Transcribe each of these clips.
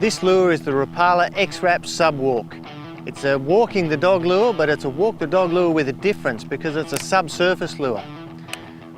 This lure is the Rapala X-Wrap Subwalk. It's a walking the dog lure, but it's a walk the dog lure with a difference because it's a subsurface lure.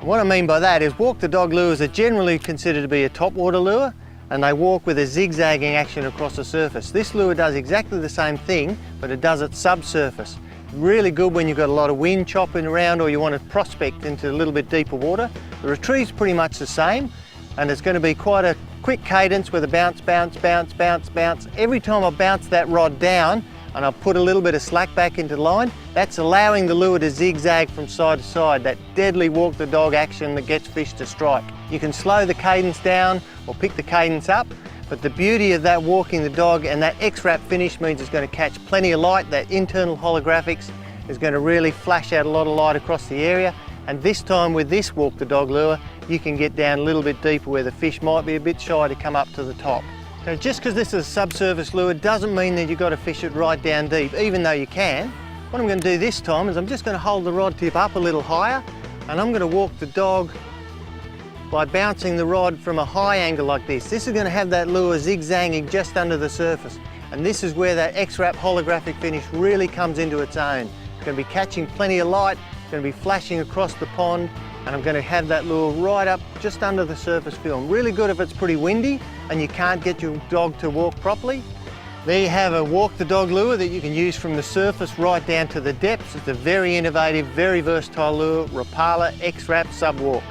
What I mean by that is walk the dog lures are generally considered to be a topwater lure, and they walk with a zigzagging action across the surface. This lure does exactly the same thing, but it does it subsurface. Really good when you've got a lot of wind chopping around or you want to prospect into a little bit deeper water. The retrieve's pretty much the same, and it's going to be quite a quick cadence with a bounce, bounce, bounce, bounce, bounce. Every time I bounce that rod down and I put a little bit of slack back into the line, that's allowing the lure to zigzag from side to side, that deadly walk the dog action that gets fish to strike. You can slow the cadence down or pick the cadence up, but the beauty of that walking the dog and that X-Wrap finish means it's going to catch plenty of light. That internal holographics is going to really flash out a lot of light across the area. And this time with this walk the dog lure, you can get down a little bit deeper where the fish might be a bit shy to come up to the top. So just because this is a subsurface lure doesn't mean that you've got to fish it right down deep, even though you can. What I'm going to do this time is I'm just going to hold the rod tip up a little higher, and I'm going to walk the dog by bouncing the rod from a high angle like this. This is going to have that lure zigzagging just under the surface, and this is where that X-Wrap holographic finish really comes into its own. It's going to be catching plenty of light, it's going to be flashing across the pond, and I'm going to have that lure right up just under the surface film. Really good if it's pretty windy and you can't get your dog to walk properly. There you have a walk the dog lure that you can use from the surface right down to the depths. It's a very innovative, very versatile lure, Rapala X-Wrap Subwalk.